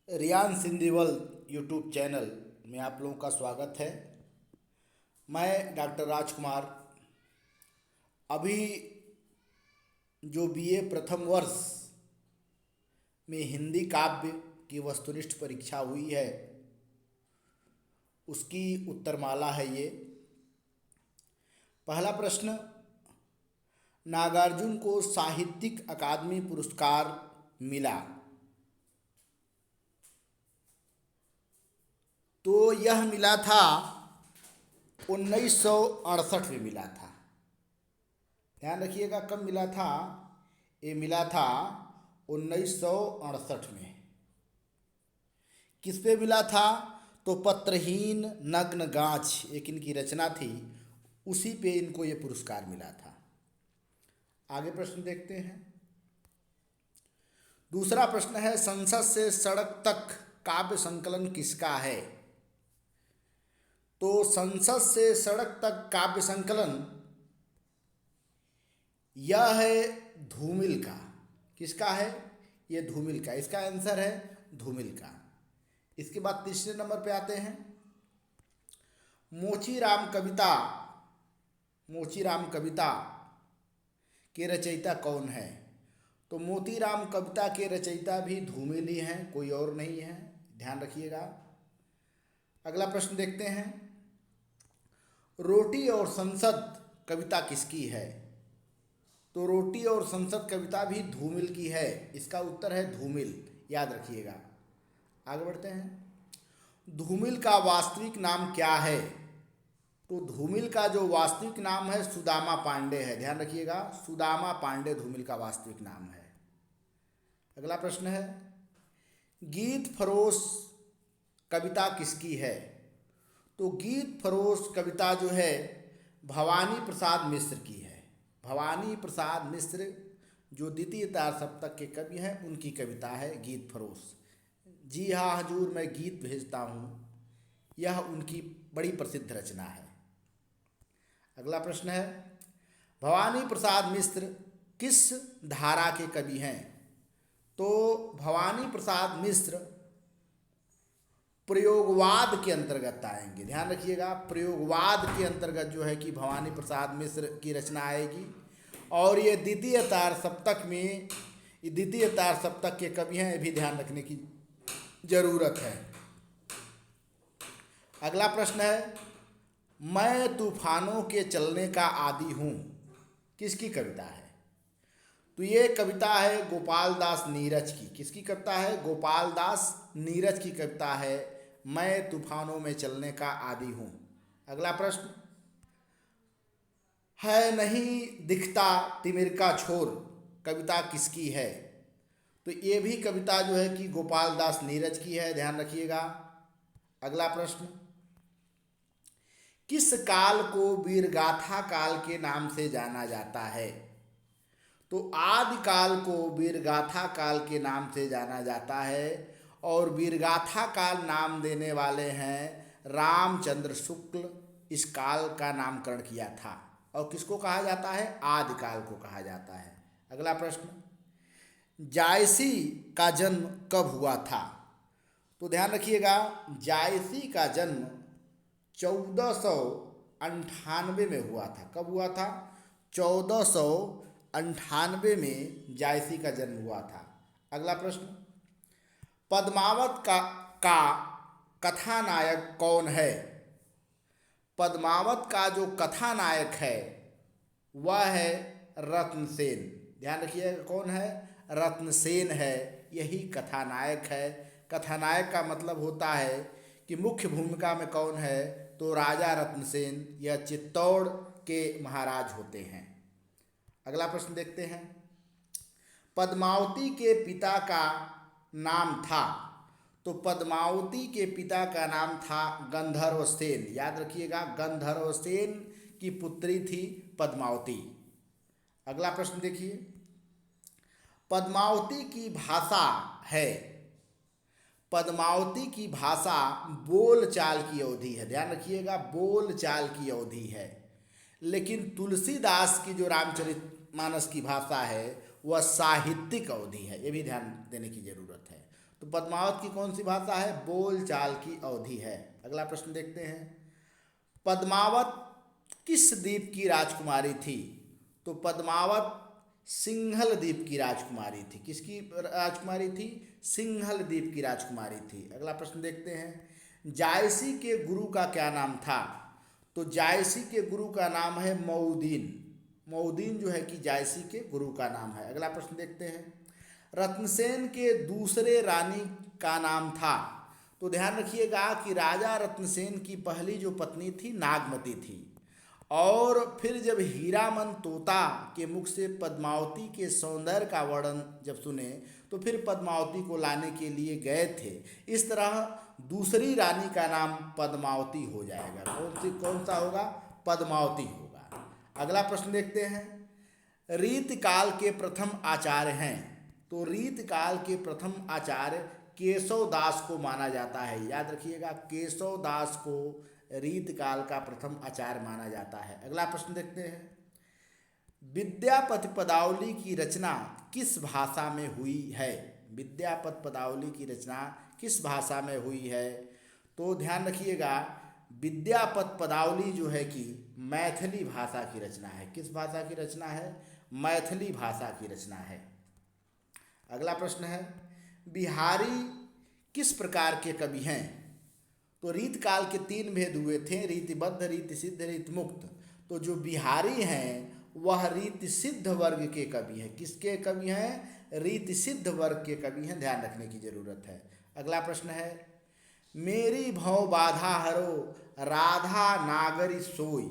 Riyan सिंधीवल YouTube channel में आप लोगों का स्वागत है। मैं डॉक्टर राजकुमार अभी जो बीए प्रथम वर्ष में हिंदी काव्य की वस्तुनिष्ठ परीक्षा हुई है उसकी उत्तरमाला है ये। पहला प्रश्न, नागार्जुन को साहित्यिक अकादमी पुरस्कार मिला तो यह मिला था 1968 में मिला था। ध्यान रखिएगा कब मिला था, ये मिला था 1968 में। किस पे मिला था तो पत्रहीन नग्न गाछ एक इनकी रचना थी, उसी पे इनको ये पुरस्कार मिला था। आगे प्रश्न देखते हैं। दूसरा प्रश्न है, संसद से सड़क तक काव्य संकलन किसका है? तो संसद से सड़क तक काव्य संकलन यह है धूमिल का। किसका है? ये धूमिल का। इसका आंसर है धूमिल का। इसके बाद तीसरे नंबर पे आते हैं, मोचीराम कविता के रचयिता कौन है? तो मोतीराम कविता के रचयिता भी धूमिल ही हैं, कोई और नहीं है, ध्यान रखिएगा। अगला प्रश्न देखते हैं, रोटी और संसद कविता किसकी है? तो रोटी और संसद कविता भी धूमिल की है। इसका उत्तर है धूमिल, याद रखिएगा। आगे बढ़ते हैं, धूमिल का वास्तविक नाम क्या है? तो धूमिल का जो वास्तविक नाम है सुदामा पांडे है, ध्यान रखिएगा, सुदामा पांडे धूमिल का वास्तविक नाम है। अगला प्रश्न है, गीत फरोश कविता किसकी है? तो गीत फरोश कविता जो है भवानी प्रसाद मिश्र की है। भवानी प्रसाद मिश्र जो द्वितीय तार सप्तक के कवि हैं, उनकी कविता है गीत फरोश। जी हाँ हजूर मैं गीत भेजता हूँ, यह उनकी बड़ी प्रसिद्ध रचना है। अगला प्रश्न है, भवानी प्रसाद मिश्र किस धारा के कवि हैं? तो भवानी प्रसाद मिश्र प्रयोगवाद के अंतर्गत आएंगे, ध्यान रखिएगा। प्रयोगवाद के अंतर्गत जो है कि भवानी प्रसाद मिश्र की रचना आएगी, और ये द्वितीय तार सप्तक के कवि हैं, ये भी ध्यान रखने की जरूरत है। अगला प्रश्न है, मैं तूफानों के चलने का आदी हूँ किसकी कविता है? तो ये कविता है गोपाल दास नीरज की। किसकी कविता है? गोपाल दास नीरज की कविता है, मैं तूफानों में चलने का आदी हूँ। अगला प्रश्न है, नहीं दिखता तिमिर का छोर कविता किसकी है? तो ये भी कविता जो है कि गोपाल दास नीरज की है, ध्यान रखिएगा। अगला प्रश्न, किस काल को वीरगाथा काल के नाम से जाना जाता है? तो आदिकाल को वीरगाथा काल के नाम से जाना जाता है, और वीरगाथा काल नाम देने वाले हैं रामचंद्र शुक्ल। इस काल का नामकरण किया था, और किसको कहा जाता है? आदिकाल को कहा जाता है। अगला प्रश्न, जायसी का जन्म कब हुआ था? तो ध्यान रखिएगा, जायसी का जन्म 1498 में हुआ था। कब हुआ था? 1498 में जायसी का जन्म हुआ था। अगला प्रश्न, पद्मावत का कथानायक कौन है? पद्मावत का जो कथानायक है वह है रत्नसेन। ध्यान रखिएगा, कौन है? रत्नसेन है, यही कथानायक है। कथानायक का मतलब होता है कि मुख्य भूमिका में कौन है? तो राजा रत्नसेन, यह चित्तौड़ के महाराज होते हैं। अगला प्रश्न देखते हैं, पद्मावती के पिता का नाम था? तो पद्मावती के पिता का नाम था गंधर्वसेन, याद रखिएगा, गंधर्वसेन की पुत्री थी पद्मावती। अगला प्रश्न देखिए, पद्मावती की भाषा है? पद्मावती की भाषा बोलचाल की अवधि है, ध्यान रखिएगा, बोलचाल की अवधि है। लेकिन तुलसीदास की जो रामचरितमानस की भाषा है वह साहित्यिक अवधि है, ये भी ध्यान देने की जरूरत है। तो पद्मावत की कौन सी भाषा है? बोलचाल की अवधि है। अगला प्रश्न देखते हैं, पद्मावत किस द्वीप की राजकुमारी थी? तो पद्मावत सिंघल द्वीप की राजकुमारी थी। किसकी राजकुमारी थी? सिंघल द्वीप की राजकुमारी थी। अगला प्रश्न देखते हैं, जायसी के गुरु का क्या नाम था? तो जायसी के गुरु का नाम है मऊदीन। मऊदीन जो है कि जायसी के गुरु का नाम है। अगला प्रश्न देखते हैं, रत्नसेन के दूसरे रानी का नाम था? तो ध्यान रखिएगा कि राजा रत्नसेन की पहली जो पत्नी थी नागमती थी, और फिर जब हीरामन तोता के मुख से पद्मावती के सौंदर्य का वर्णन जब सुने तो फिर पद्मावती को लाने के लिए गए थे। इस तरह दूसरी रानी का नाम पद्मावती हो जाएगा। कौन सा होगा? पद्मावती होगा। अगला प्रश्न देखते हैं, रीतकाल के प्रथम आचार्य हैं? तो रीतकाल के प्रथम आचार्य केशव दास को माना जाता है। याद रखिएगा, केशव दास को रीतकाल का प्रथम आचार्य माना जाता है। अगला प्रश्न देखते हैं, विद्यापति पदावली की रचना किस भाषा में हुई है? विद्यापति पदावली की रचना किस भाषा में हुई है? तो ध्यान रखिएगा, विद्यापति पदावली जो है कि मैथिली भाषा की रचना है। किस भाषा की रचना है? मैथिली भाषा की रचना है। अगला प्रश्न है, बिहारी किस प्रकार के कवि हैं? तो रीतकाल के 3 भेद हुए थे, रीतिबद्ध, रीतिसिद्ध, रीतिमुक्त। तो जो बिहारी हैं वह रीतिसिद्ध वर्ग के कवि हैं। किसके कवि हैं? रीतिसिद्ध वर्ग के कवि हैं। ध्यान रखने की जरूरत है। अगला प्रश्न है, मेरी भव बाधा हरो राधा नागरी सोई।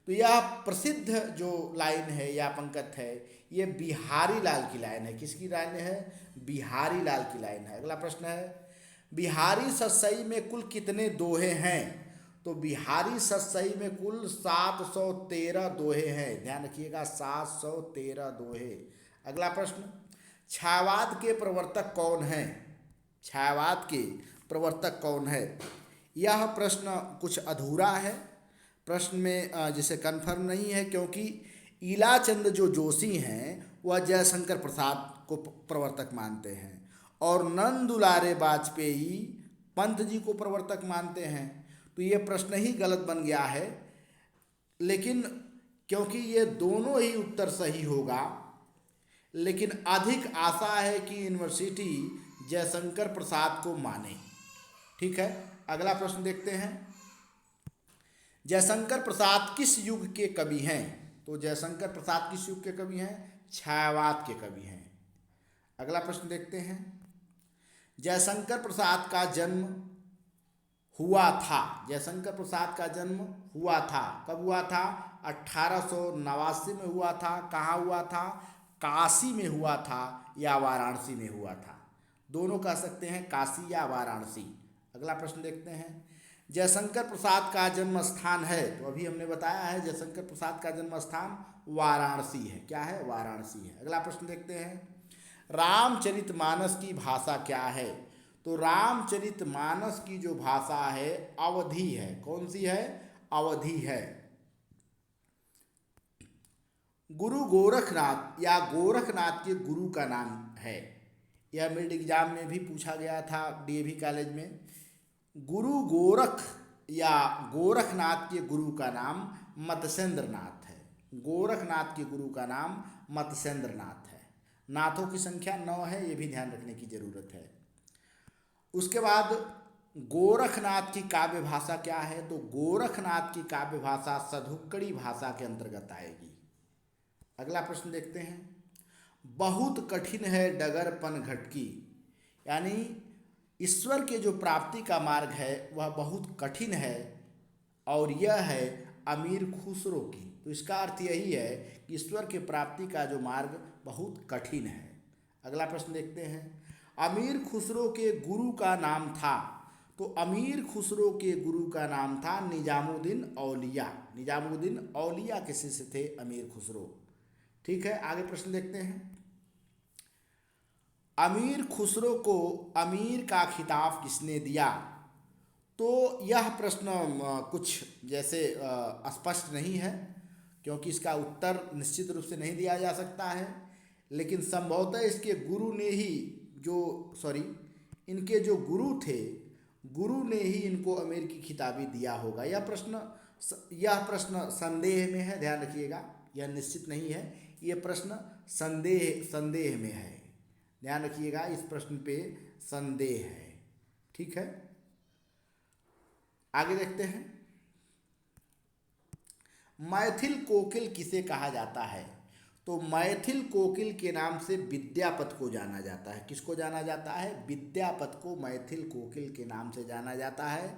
तो यह प्रसिद्ध जो लाइन है या पंक्ति है, ये बिहारी लाल की लाइन है। किसकी लाइन है? बिहारी लाल की लाइन है। अगला प्रश्न है, बिहारी सतसई में कुल कितने दोहे हैं? तो बिहारी सतसई में कुल 713 दोहे हैं। ध्यान रखिएगा, 713 दोहे। अगला प्रश्न, छायावाद के प्रवर्तक कौन हैं? छायावाद के प्रवर्तक कौन है? यह प्रश्न कुछ अधूरा है, प्रश्न में जिसे कन्फर्म नहीं है, क्योंकि ईलाचंद जो जोशी हैं वह जयशंकर प्रसाद को प्रवर्तक मानते हैं, और नंदुलारे वाजपेयी पंत जी को प्रवर्तक मानते हैं। तो ये प्रश्न ही गलत बन गया है, लेकिन क्योंकि ये दोनों ही उत्तर सही होगा, लेकिन अधिक आशा है कि यूनिवर्सिटी जयशंकर प्रसाद को माने। ठीक है, अगला प्रश्न देखते हैं, जयशंकर प्रसाद किस युग के कवि हैं? तो जयशंकर प्रसाद किस युग के कवि हैं? छायावाद के कवि हैं। अगला प्रश्न देखते हैं, जयशंकर प्रसाद का जन्म हुआ था? जयशंकर प्रसाद का जन्म हुआ था, कब हुआ था? 1889 में हुआ था। कहाँ हुआ था? काशी में हुआ था या वाराणसी में हुआ था? दोनों कह सकते हैं, काशी या वाराणसी। अगला प्रश्न देखते हैं, जयशंकर प्रसाद का जन्म स्थान है? तो अभी हमने बताया है जयशंकर प्रसाद का जन्म स्थान वाराणसी है। क्या है? वाराणसी है। अगला प्रश्न देखते हैं, रामचरितमानस की भाषा क्या है? तो रामचरितमानस की जो भाषा है अवधी है। कौन सी है? अवधी है। गुरु गोरखनाथ या गोरखनाथ के गुरु का नाम है। यह मिड एग्जाम में भी पूछा गया था डीएवी कॉलेज में। गुरु गोरख या गोरखनाथ के गुरु का नाम मत्स्येंद्रनाथ है। गोरखनाथ के गुरु का नाम मत्स्येंद्रनाथ है। नाथों की संख्या 9 है, ये भी ध्यान रखने की जरूरत है। उसके बाद गोरखनाथ की काव्य भाषा क्या है? तो गोरखनाथ की काव्य भाषा सधुक्कड़ी भाषा के अंतर्गत आएगी। अगला प्रश्न देखते हैं, बहुत कठिन है डगर पन घटकी, यानी ईश्वर के जो प्राप्ति का मार्ग है वह बहुत कठिन है, और यह है अमीर खुसरो की। तो इसका अर्थ यही है कि ईश्वर के प्राप्ति का जो मार्ग बहुत कठिन है। अगला प्रश्न देखते हैं, अमीर खुसरो के गुरु का नाम था? तो अमीर खुसरो के गुरु का नाम था निजामुद्दीन औलिया। निजामुद्दीन औलिया के शिष्य थे अमीर खुसरो। ठीक है, आगे प्रश्न देखते हैं, अमीर खुसरो को अमीर का खिताब किसने दिया? तो यह प्रश्न कुछ जैसे स्पष्ट नहीं है, क्योंकि इसका उत्तर निश्चित रूप से नहीं दिया जा सकता है, लेकिन संभवतः इसके गुरु ने ही इनके जो गुरु थे, गुरु ने ही इनको अमीर की खिताबी दिया होगा। यह प्रश्न संदेह में है, ध्यान रखिएगा, यह निश्चित नहीं है, यह प्रश्न संदेह में है, ध्यान रखिएगा, इस प्रश्न पे संदेह है। ठीक है, आगे देखते हैं। मैथिल कोकिल किसे कहा जाता है? तो मैथिल कोकिल के नाम से विद्यापत को जाना जाता है। किसको जाना जाता है? विद्यापत को मैथिल कोकिल के नाम से जाना जाता है।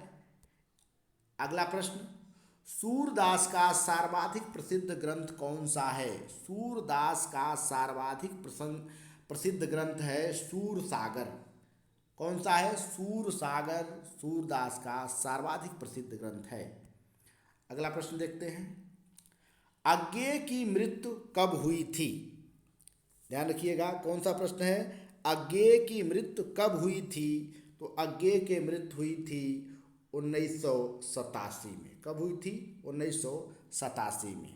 अगला प्रश्न, सूरदास का सर्वाधिक प्रसिद्ध ग्रंथ कौन सा है? सूरदास का सर्वाधिक प्रसिद्ध ग्रंथ है सूरसागर। कौन सा है? सूरसागर सूरदास का सर्वाधिक प्रसिद्ध ग्रंथ है। अगला प्रश्न देखते हैं, अज्ञेय की मृत्यु कब हुई थी? ध्यान रखिएगा, कौन सा प्रश्न है? अज्ञेय की मृत्यु कब हुई थी? तो अज्ञेय की मृत्यु हुई थी 1987 में। कब हुई थी? 1987 में।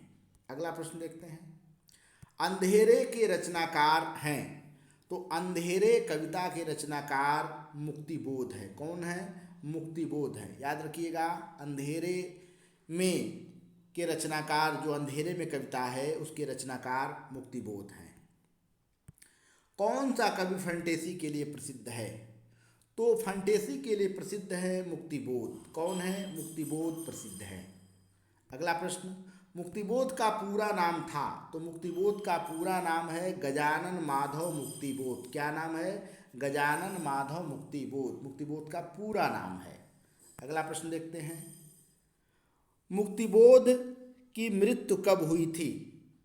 अगला प्रश्न देखते हैं, अंधेरे के रचनाकार हैं? तो अंधेरे कविता के रचनाकार मुक्तिबोध है। कौन है? मुक्तिबोध है। याद रखिएगा, अंधेरे में के रचनाकार, जो अंधेरे में कविता है उसके रचनाकार मुक्तिबोध हैं। कौन सा कवि फंटेसी के लिए प्रसिद्ध है? तो फंटेसी के लिए प्रसिद्ध है मुक्तिबोध। कौन है? मुक्तिबोध प्रसिद्ध है। अगला प्रश्न, मुक्तिबोध का पूरा नाम था? तो मुक्तिबोध का पूरा नाम है गजानन माधव मुक्तिबोध। क्या नाम है? गजानन माधव मुक्तिबोध, मुक्तिबोध का पूरा नाम है। अगला प्रश्न देखते हैं, मुक्तिबोध की मृत्यु कब हुई थी?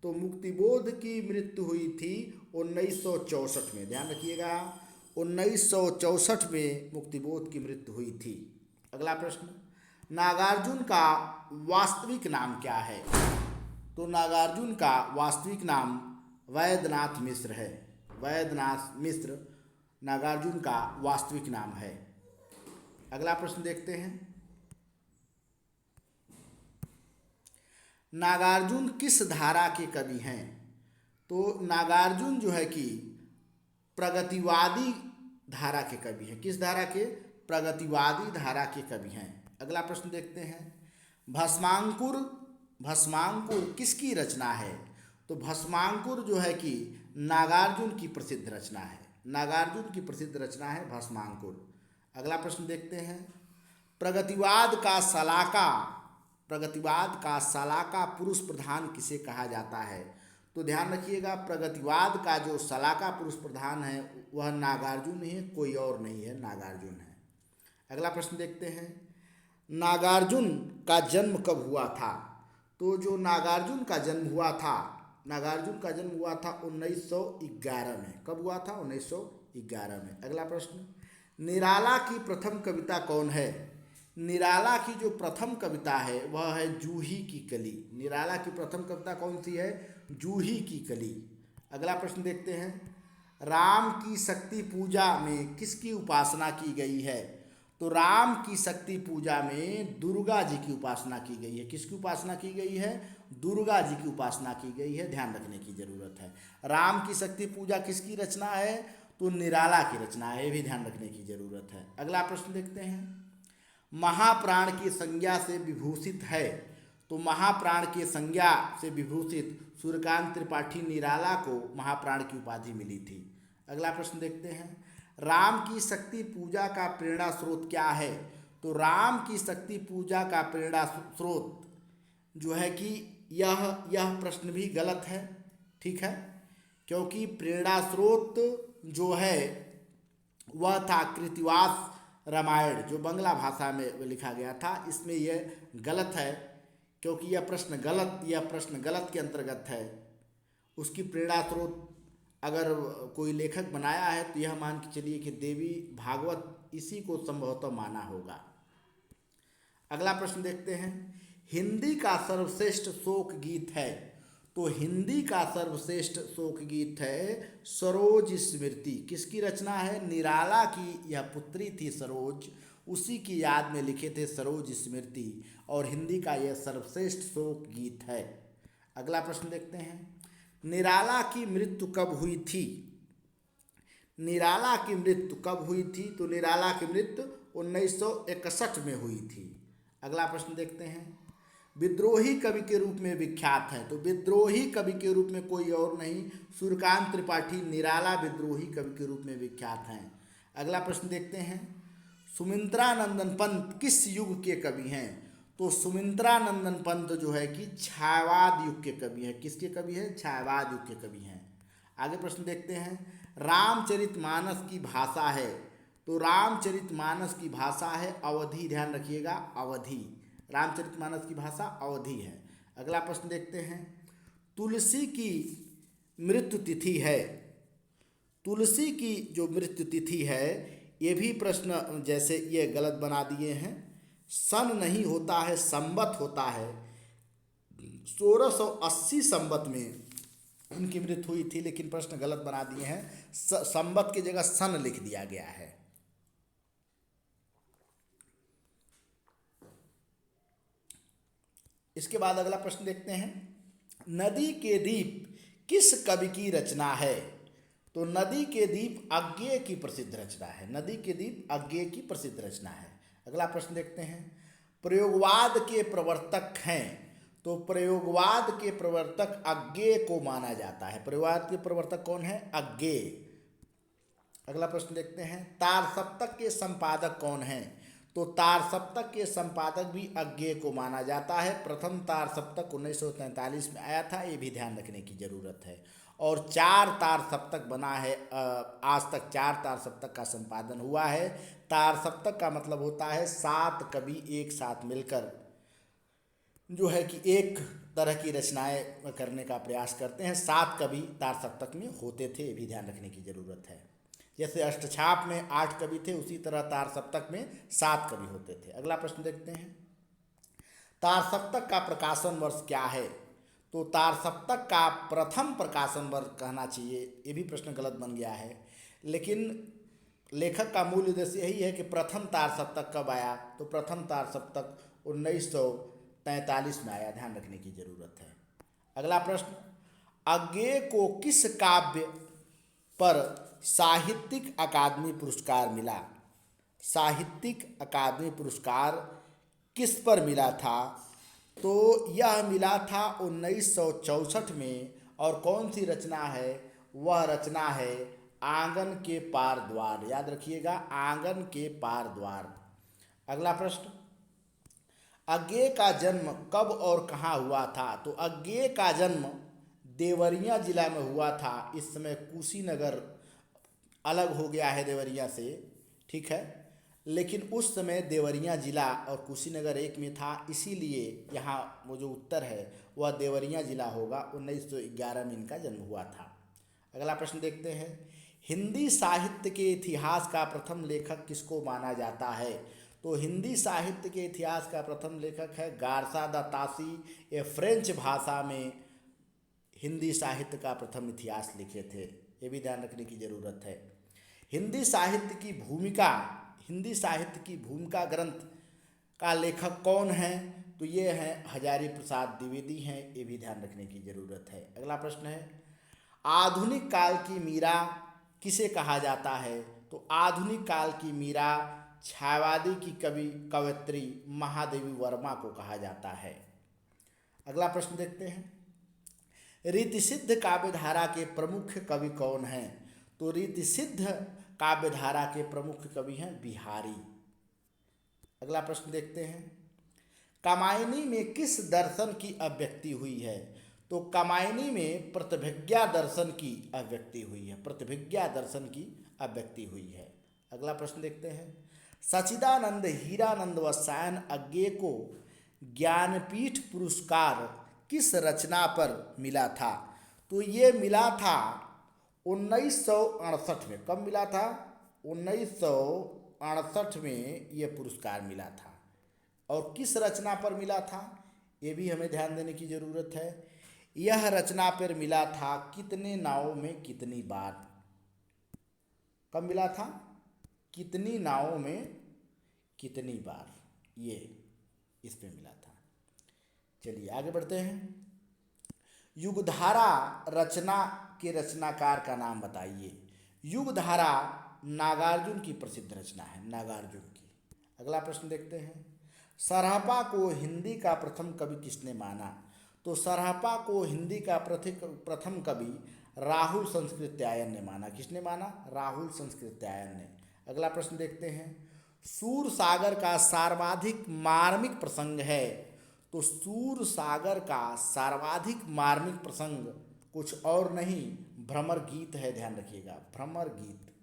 तो मुक्तिबोध की मृत्यु हुई थी 1964 में। ध्यान रखिएगा, 1964 में मुक्तिबोध की मृत्यु हुई थी। अगला प्रश्न, नागार्जुन का वास्तविक नाम क्या है? तो नागार्जुन का वास्तविक नाम वैद्यनाथ मिश्र है। वैद्यनाथ मिश्र नागार्जुन का वास्तविक नाम है। अगला प्रश्न देखते हैं, नागार्जुन किस धारा के कवि हैं? तो नागार्जुन जो है कि प्रगतिवादी धारा के कवि हैं। किस धारा के? प्रगतिवादी धारा के कवि हैं। अगला प्रश्न देखते हैं, भस्मांकुर, भस्मांकुर किसकी रचना है? तो भस्मांकुर जो है कि नागार्जुन की प्रसिद्ध रचना है। नागार्जुन की प्रसिद्ध रचना है भस्मांकुर। अगला प्रश्न देखते हैं, प्रगतिवाद का सलाका, प्रगतिवाद का सलाका पुरुष प्रधान किसे कहा जाता है? तो ध्यान रखिएगा, प्रगतिवाद का जो सलाका पुरुष प्रधान है वह नागार्जुन ही है, कोई और नहीं है, नागार्जुन है। अगला प्रश्न देखते हैं, नागार्जुन का जन्म कब हुआ था? तो जो नागार्जुन का जन्म हुआ था, नागार्जुन का जन्म हुआ था 1911 में। कब हुआ था? 1911 में। अगला प्रश्न, निराला की प्रथम कविता कौन है? निराला की जो प्रथम कविता है वह है जूही की कली। निराला की प्रथम कविता कौन सी है? जूही की कली। अगला प्रश्न देखते हैं, राम की शक्ति पूजा में किसकी उपासना की गई है? तो राम की शक्ति पूजा में दुर्गा जी की उपासना की गई है। किसकी उपासना की गई है? दुर्गा जी की उपासना की गई है, ध्यान रखने की जरूरत है। राम की शक्ति पूजा किसकी रचना है? तो निराला की रचना है, ये भी ध्यान रखने की जरूरत है। अगला प्रश्न देखते हैं, महाप्राण की संज्ञा से विभूषित है? तो महाप्राण की संज्ञा से विभूषित सूर्यकांत त्रिपाठी निराला को महाप्राण की उपाधि मिली थी। अगला प्रश्न देखते हैं, राम की शक्ति पूजा का प्रेरणा स्रोत क्या है? तो राम की शक्ति पूजा का प्रेरणा स्रोत जो है कि यह प्रश्न भी गलत है। ठीक है, क्योंकि प्रेरणा स्रोत जो है वह था कृतिवास रामायण, जो बंगला भाषा में लिखा गया था। इसमें यह गलत है, क्योंकि यह प्रश्न गलत के अंतर्गत है। उसकी प्रेरणा स्रोत अगर कोई लेखक बनाया है तो यह मान के चलिए कि देवी भागवत इसी को संभवतः माना होगा। अगला प्रश्न देखते हैं, हिंदी का सर्वश्रेष्ठ शोक गीत है? तो हिंदी का सर्वश्रेष्ठ शोक गीत है सरोज स्मृति। किसकी रचना है? निराला की यह पुत्री थी सरोज, उसी की याद में लिखे थे सरोज स्मृति, और हिंदी का यह सर्वश्रेष्ठ शोक गीत है। अगला प्रश्न देखते हैं, निराला की मृत्यु कब हुई थी? निराला की मृत्यु कब हुई थी? तो निराला की मृत्यु 1961 में हुई थी। अगला प्रश्न देखते हैं। विद्रोही कवि के रूप में विख्यात है। तो विद्रोही कवि के रूप में कोई और नहीं, सूर्यकांत त्रिपाठी निराला विद्रोही कवि के रूप में विख्यात हैं। अगला प्रश्न देखते हैं। सुमित्रानंदन पंत किस युग के कवि हैं? तो सुमित्रानंदन पंत जो है कि छायावाद युग के कवि हैं। किसके कवि हैं? छायावाद युग के कवि हैं। आगे प्रश्न देखते हैं। रामचरितमानस की भाषा है। तो रामचरितमानस की भाषा है अवधी। ध्यान रखिएगा, अवधी। रामचरितमानस की भाषा अवधी है। अगला प्रश्न देखते हैं। तुलसी की मृत्यु तिथि है। तुलसी की जो मृत्यु तिथि है, ये भी प्रश्न जैसे ये गलत बना दिए हैं। सन नहीं होता है, संवत होता है। 1680 संवत में इनकी मृत्यु हुई थी, लेकिन प्रश्न गलत बना दिए हैं। संवत की जगह सन लिख दिया गया है। इसके बाद अगला प्रश्न देखते हैं। नदी के दीप किस कवि की रचना है? तो नदी के दीप अज्ञेय की प्रसिद्ध रचना है। नदी के दीप अज्ञेय की प्रसिद्ध रचना है। अगला प्रश्न देखते हैं। प्रयोगवाद के प्रवर्तक हैं। तो प्रयोगवाद के प्रवर्तक अज्ञेय को माना जाता है। प्रयोगवाद के प्रवर्तक कौन है? अज्ञेय। अगला प्रश्न देखते हैं। तार सप्तक के संपादक कौन हैं? तो तार सप्तक के संपादक भी अज्ञेय को माना जाता है। प्रथम तार सप्तक 1943 में आया था, ये भी ध्यान रखने की जरूरत है। और 4 तार सप्तक बना है। आज तक 4 तार सप्तक का संपादन हुआ है। तार सप्तक का मतलब होता है 7 कवि एक साथ मिलकर जो है कि एक तरह की रचनाएं करने का प्रयास करते हैं। 7 कवि तार सप्तक में होते थे, ये भी ध्यान रखने की जरूरत है। जैसे अष्टछाप में 8 कवि थे, उसी तरह तार सप्तक में 7 कवि होते थे। अगला प्रश्न देखते हैं। तार सप्तक का प्रकाशन वर्ष क्या है? तो तार सप्तक का प्रथम प्रकाशन वर्ष कहना चाहिए, ये भी प्रश्न गलत बन गया है। लेकिन लेखक का मूल उद्देश्य यही है कि प्रथम तार सप्तक कब आया? तो प्रथम तार सप्तक 1943 में आया। ध्यान रखने की जरूरत है। अगला प्रश्न। अज्ञेय को किस काव्य पर साहित्यिक अकादमी पुरस्कार मिला? साहित्यिक अकादमी पुरस्कार किस पर मिला था? तो यह मिला था 1964 में। और कौन सी रचना है? वह रचना है आंगन के पार द्वार। याद रखिएगा, आंगन के पार द्वार। अगला प्रश्न। अज्ञेय का जन्म कब और कहाँ हुआ था? तो अज्ञेय का जन्म देवरिया जिला में हुआ था। इस समय कुशीनगर अलग हो गया है देवरिया से, ठीक है। लेकिन उस समय देवरिया जिला और कुशीनगर एक में था, इसीलिए यहाँ वो जो उत्तर है वह देवरिया जिला होगा। 1911 में इनका जन्म हुआ था। अगला प्रश्न देखते हैं। हिंदी साहित्य के इतिहास का प्रथम लेखक किसको माना जाता है? तो हिंदी साहित्य के इतिहास का प्रथम लेखक है गारसा दा तासी। ये फ्रेंच भाषा में हिंदी साहित्य का प्रथम इतिहास लिखे थे, ये भी ध्यान रखने की ज़रूरत है। हिंदी साहित्य की भूमिका ग्रंथ का लेखक कौन है? तो ये हैं हजारी प्रसाद द्विवेदी हैं, ये भी ध्यान रखने की ज़रूरत है। अगला प्रश्न है। आधुनिक काल की मीरा किसे कहा जाता है? तो आधुनिक काल की मीरा छायावादी की कवयित्री महादेवी वर्मा को कहा जाता है। अगला प्रश्न देखते हैं। रीतिसिद्ध काव्यधारा के प्रमुख कवि कौन हैं? तो रीतिसिद्ध काव्यधारा के प्रमुख कवि हैं बिहारी। अगला प्रश्न देखते हैं। कामायनी में किस दर्शन की अभिव्यक्ति हुई है? तो कामायनी में प्रतिभिज्ञा दर्शन की अभिव्यक्ति हुई है। प्रतिभिज्ञा दर्शन की अभिव्यक्ति हुई है। अगला प्रश्न देखते हैं। सच्चिदानंद हीरानंद व सायन अज्ञेय को ज्ञानपीठ पुरस्कार किस रचना पर मिला था? तो ये मिला था 1968 में। कब मिला था? 1968 में ये पुरस्कार मिला था। और किस रचना पर मिला था, ये भी हमें ध्यान देने की ज़रूरत है। यह रचना पर मिला था कितने नावों में कितनी बार। कब मिला था? कितनी नावों में कितनी बार, ये इस पे मिला था। चलिए आगे बढ़ते हैं। युगधारा रचना के रचनाकार का नाम बताइए। युगधारा नागार्जुन की प्रसिद्ध रचना है, नागार्जुन की। अगला प्रश्न देखते हैं, सरहपा को हिंदी का प्रथम कवि किसने माना? तो सरहपा को हिंदी का प्रथम कवि राहुल संस्कृत्यायन ने माना। किसने माना? राहुल संस्कृत्यायन ने। अगला प्रश्न देखते हैं, सूर सागर का सर्वाधिक मार्मिक प्रसंग है। तो सूर सागर का सर्वाधिक मार्मिक प्रसंग कुछ और नहीं, भ्रमर गीत है, ध्यान रखिएगा, भ्रमर गीत।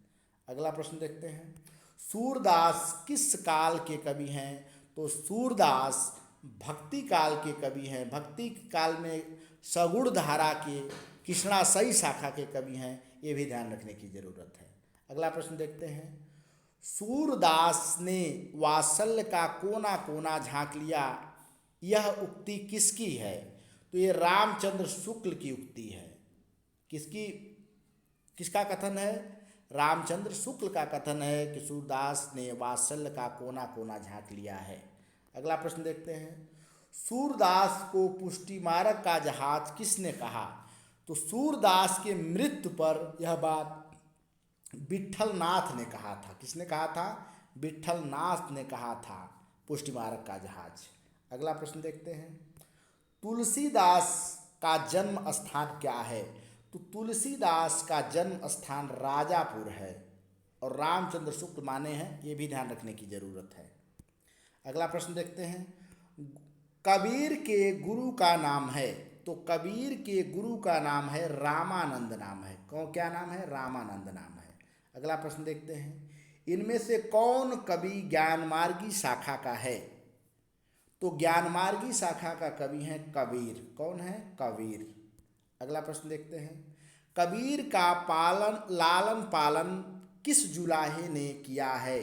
अगला प्रश्न देखते हैं, सूरदास किस काल के कवि हैं? तो सूरदास भक्ति काल के कवि हैं। भक्ति काल में सगुण धारा के कृष्णाशयी शाखा के कवि हैं, ये भी ध्यान रखने की जरूरत है। अगला प्रश्न देखते हैं, सूरदास ने वात्सल्य का कोना कोना झांक लिया, यह उक्ति किसकी है? तो ये रामचंद्र शुक्ल की उक्ति है। किसकी, किसका कथन है? रामचंद्र शुक्ल का कथन है कि सूरदास ने वात्सल्य का कोना कोना झांक लिया है। अगला प्रश्न देखते हैं, सूरदास को पुष्टिमारक का जहाज किसने कहा? तो सूरदास के मृत्यु पर यह बात विट्ठलनाथ ने कहा था। किसने कहा था? विट्ठलनाथ ने कहा था, पुष्टिमारक का जहाज। अगला प्रश्न देखते हैं, तुलसीदास का जन्म स्थान क्या है? तो तुलसीदास का जन्म स्थान राजापुर है और रामचंद्र शुक्ल माने हैं, ये भी ध्यान रखने की जरूरत है। अगला प्रश्न देखते हैं, कबीर के गुरु का नाम है। तो कबीर के गुरु का नाम है रामानंद नाम है। कौन, क्या नाम है? रामानंद नाम है। अगला प्रश्न देखते हैं, इनमें से कौन कवि ज्ञानमार्गी शाखा का है? तो ज्ञानमार्गी शाखा का कवि है कबीर। कौन है? कबीर। अगला प्रश्न देखते हैं, कबीर का लालन पालन किस जुलाहे ने किया है?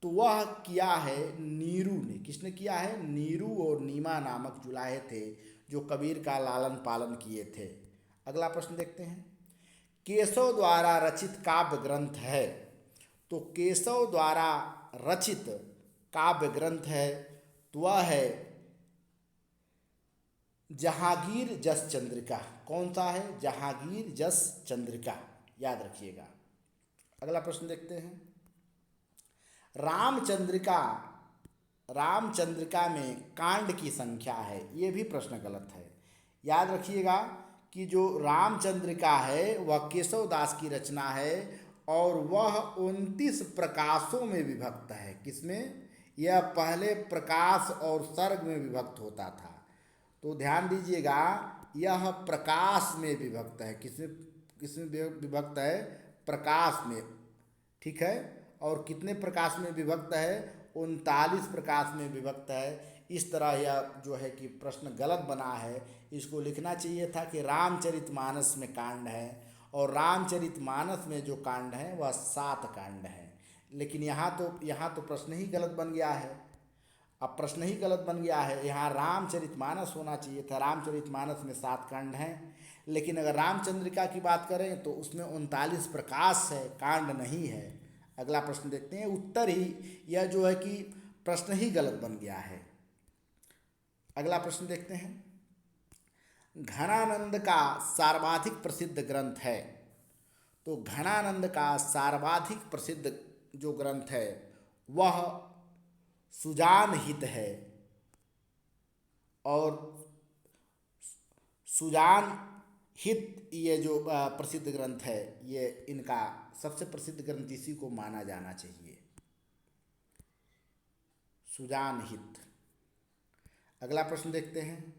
तो वह किया है नीरू ने। किसने किया है? नीरू और नीमा नामक जुलाहे थे जो कबीर का लालन पालन किए थे। अगला प्रश्न देखते हैं, केशव द्वारा रचित काव्य ग्रंथ है। तो केशव द्वारा रचित काव्य ग्रंथ है तो वह है जहांगीर जस चंद्रिका। कौन सा है? जहांगीर जस चंद्रिका, याद रखिएगा। अगला प्रश्न देखते हैं, रामचंद्रिका में कांड की संख्या है, ये भी प्रश्न गलत है। याद रखिएगा कि जो रामचंद्रिका है वह केशव दास की रचना है और वह 29 प्रकाशों में विभक्त है। किसमें? यह पहले प्रकाश और सर्ग में विभक्त होता था। तो ध्यान दीजिएगा, यह प्रकाश में विभक्त है। किसमें किसमें विभक्त है? प्रकाश में, ठीक है। और कितने प्रकाश में विभक्त है? 39 प्रकाश में विभक्त है। इस तरह यह जो है कि प्रश्न गलत बना है। इसको लिखना चाहिए था कि रामचरितमानस में कांड है और रामचरितमानस में जो कांड है वह 7 कांड है। लेकिन यहाँ तो प्रश्न ही गलत बन गया है। अब प्रश्न ही गलत बन गया है, यहाँ रामचरितमानस होना चाहिए था। रामचरितमानस में 7 कांड हैं, लेकिन अगर रामचंद्रिका की बात करें तो उसमें 39 प्रकाश है, कांड नहीं है। अगला प्रश्न देखते हैं, उत्तर ही यह जो है कि प्रश्न ही गलत बन गया है। अगला प्रश्न देखते हैं, घनानंद का सर्वाधिक प्रसिद्ध ग्रंथ है। तो घनानंद का सर्वाधिक प्रसिद्ध जो ग्रंथ है वह सुजान हित है और सुजान हित ये जो प्रसिद्ध ग्रंथ है, ये इनका सबसे प्रसिद्ध ग्रंथ इसी को माना जाना चाहिए, सुजान हित। अगला प्रश्न देखते हैं,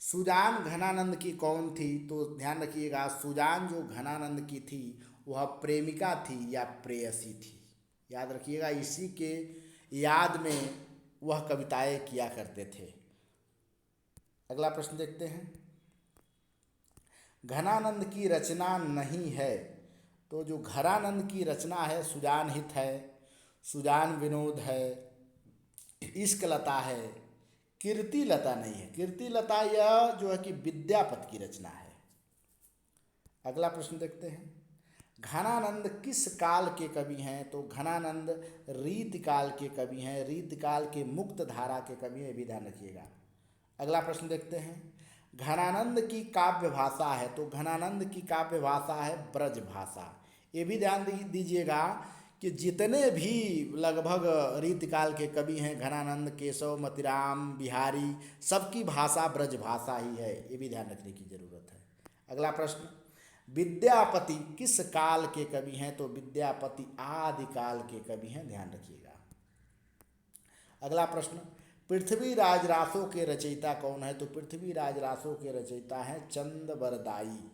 सुजान घनानंद की कौन थी? तो ध्यान रखिएगा, सुजान जो घनानंद की थी वह प्रेमिका थी या प्रेयसी थी। याद रखिएगा, इसी के याद में वह कविताएं किया करते थे। अगला प्रश्न देखते हैं, घनानंद की रचना नहीं है। तो जो घनानंद की रचना है सुजान हित है, सुजान विनोद है, इश्क लता है, कीर्ति लता नहीं है। कीर्ति लता यह जो है कि विद्यापति की रचना है। अगला प्रश्न देखते हैं, घनानंद किस काल के कवि हैं? तो घनानंद रीतिकाल के कवि हैं, रीतिकाल के मुक्त धारा के कवि हैं, भी ध्यान रखिएगा। अगला प्रश्न देखते हैं, घनानंद की काव्य भाषा है। तो घनानंद की काव्य भाषा है ब्रज भाषा, ये भी ध्यान दीजिएगा कि जितने भी लगभग रीतिकाल के कवि हैं, घनानंद, केशव, मतिराम, बिहारी, सबकी भाषा ब्रज भाषा ही है, ये भी ध्यान रखने की जरूरत है। अगला प्रश्न, विद्यापति किस काल के कवि हैं? तो विद्यापति आदि काल के कवि हैं, ध्यान रखिएगा। अगला प्रश्न, पृथ्वीराज रासों के रचयिता कौन है? तो पृथ्वीराज रासों के रचयिता हैं चंदबरदाई।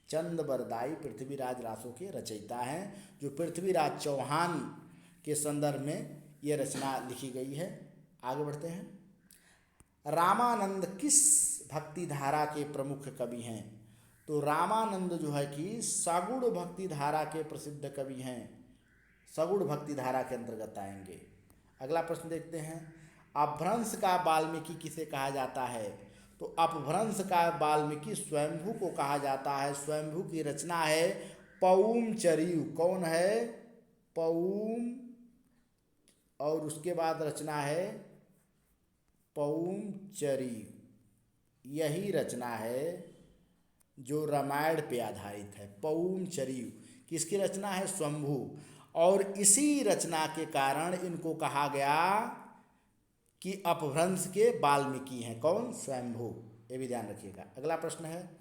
चंदबरदाई पृथ्वीराज रासों के रचयिता हैं, जो पृथ्वीराज चौहान के संदर्भ में ये रचना लिखी गई है। आगे बढ़ते हैं। रामानंद किस भक्ति धारा के प्रमुख कवि हैं? तो रामानंद जो है कि सगुण भक्ति धारा के प्रसिद्ध कवि हैं, सगुण भक्ति धारा के अंतर्गत आएंगे। अगला प्रश्न देखते हैं, अपभ्रंश का वाल्मीकि किसे कहा जाता है? तो अपभ्रंश का वाल्मीकि स्वयंभू को कहा जाता है। स्वयंभू की रचना है पौम चरियु। कौन है? पौम, और उसके बाद रचना है पौम चरियु। यही रचना है जो रामायण पे आधारित है। पौम चरियु किसकी रचना है? स्वयंभू। और इसी रचना के कारण इनको कहा गया कि अपभ्रंश के वाल्मीकि हैं। कौन? स्वयंभू। ये भी ध्यान रखिएगा। अगला प्रश्न है,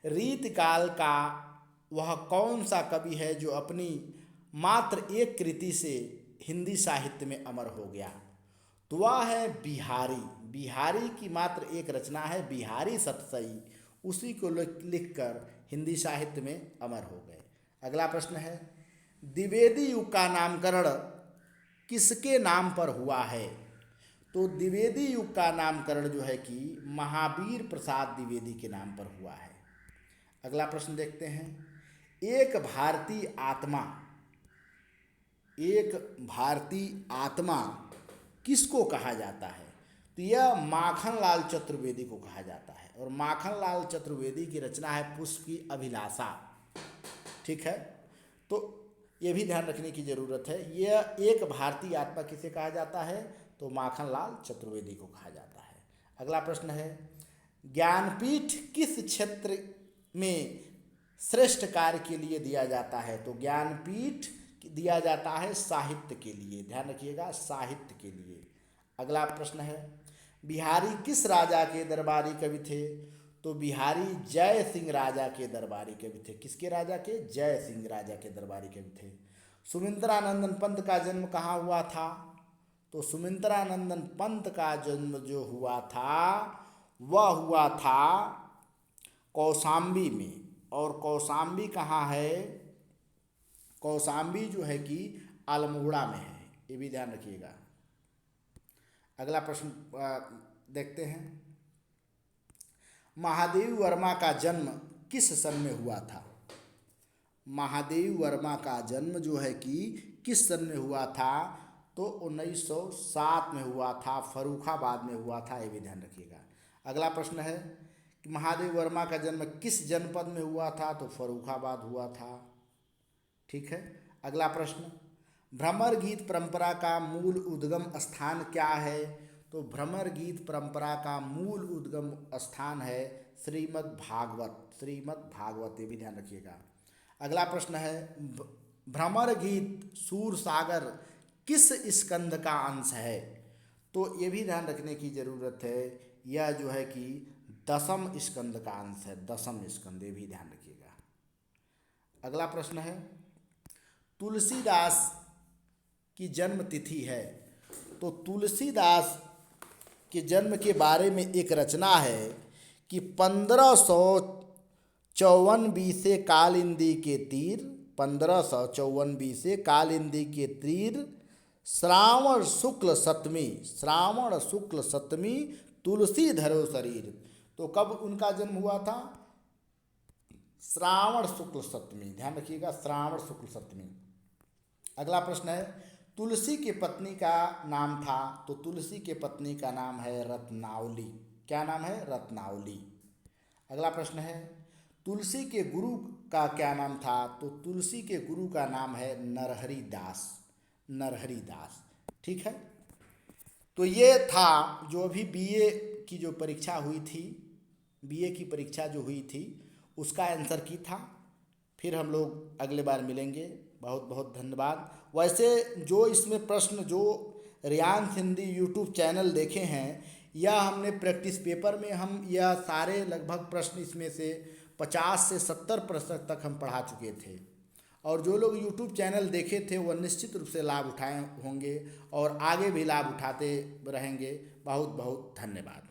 रीतकाल का वह कौन सा कवि है जो अपनी मात्र एक कृति से हिंदी साहित्य में अमर हो गया? तो वह है बिहारी। बिहारी की मात्र एक रचना है बिहारी सतसई, उसी को लिखकर हिंदी साहित्य में अमर हो गए। अगला प्रश्न है, द्विवेदी युग का नामकरण किसके नाम पर हुआ है? तो द्विवेदी युग का नामकरण जो है कि महावीर प्रसाद द्विवेदी के नाम पर हुआ है। अगला प्रश्न देखते हैं, एक भारतीय आत्मा, एक भारतीय आत्मा किसको कहा जाता है? तो यह माखनलाल चतुर्वेदी को कहा जाता है, और माखनलाल चतुर्वेदी की रचना है पुष्प की अभिलाषा। ठीक है, तो ये भी ध्यान रखने की जरूरत है। यह एक भारतीय आत्मा किसे कहा जाता है? तो माखनलाल चतुर्वेदी को कहा जाता है। अगला प्रश्न है, ज्ञानपीठ किस क्षेत्र में श्रेष्ठ कार्य के लिए दिया जाता है? तो ज्ञानपीठ दिया जाता है साहित्य के लिए, ध्यान रखिएगा, साहित्य के लिए। अगला प्रश्न है, बिहारी किस राजा के दरबारी कवि थे? तो बिहारी जय सिंह राजा के दरबारी कवि थे। किसके राजा के? जय सिंह राजा के दरबारी कवि थे। सुमित्रानंदन पंत का जन्म कहाँ हुआ था? तो सुमित्रानंदन पंत का जन्म जो हुआ था वह हुआ था कौशाम्बी में। और कौशाम्बी कहाँ है? कौशाम्बी जो है कि अल्मोड़ा में है, ये भी ध्यान रखिएगा। अगला प्रश्न देखते हैं, महादेव वर्मा का जन्म किस सन में हुआ था? महादेव वर्मा का जन्म जो है कि किस सन में हुआ था? तो 1907 में हुआ था, फर्रुखाबाद में हुआ था, ये भी ध्यान रखिएगा। अगला प्रश्न है कि महादेव वर्मा का जन्म किस जनपद में हुआ था? तो फर्रुखाबाद हुआ था। ठीक है। अगला प्रश्न, भ्रमर गीत परंपरा का मूल उद्गम स्थान क्या है? तो भ्रमर गीत परंपरा का मूल उद्गम स्थान है श्रीमद् भागवत। श्रीमद् भागवत, ये भी ध्यान रखिएगा। अगला प्रश्न है, भ्रमर गीत सूरसागर किस स्कंद का अंश है? तो ये भी ध्यान रखने की जरूरत है, यह जो है कि 10वें स्कंद का अंश है, 10वें स्कंद, ये भी ध्यान रखिएगा। अगला प्रश्न है, तुलसीदास की जन्म तिथि है। तो तुलसीदास के जन्म के बारे में एक रचना है कि 1554 बीसे कालिंदी के तीर, 1554 से कालिंदी के तीर, श्रावण शुक्ल सप्तमी, श्रावण शुक्ल सप्तमी तुलसी धरो शरीर। तो कब उनका जन्म हुआ था? श्रावण शुक्ल सप्तमी, ध्यान रखिएगा, श्रावण शुक्ल सप्तमी। अगला प्रश्न है, तुलसी की पत्नी का नाम था। तो तुलसी के पत्नी का नाम है रत्नावली। क्या नाम है? रत्नावली। अगला प्रश्न है, तुलसी के गुरु का क्या नाम था? तो तुलसी के गुरु का नाम है नरहरि दास। नरहरि दास। ठीक है, तो ये था जो अभी बीए की जो परीक्षा हुई थी, बीए की परीक्षा जो हुई थी उसका आंसर की था। फिर हम लोग अगले बार मिलेंगे। बहुत बहुत धन्यवाद। वैसे जो इसमें प्रश्न जो रियांश हिंदी यूट्यूब चैनल देखे हैं, या हमने प्रैक्टिस पेपर में हम यह सारे लगभग प्रश्न इसमें से 50 से 70 प्रश्न तक हम पढ़ा चुके थे। और जो लोग यूट्यूब चैनल देखे थे वह निश्चित रूप से लाभ उठाए होंगे और आगे भी लाभ उठाते रहेंगे। बहुत बहुत धन्यवाद।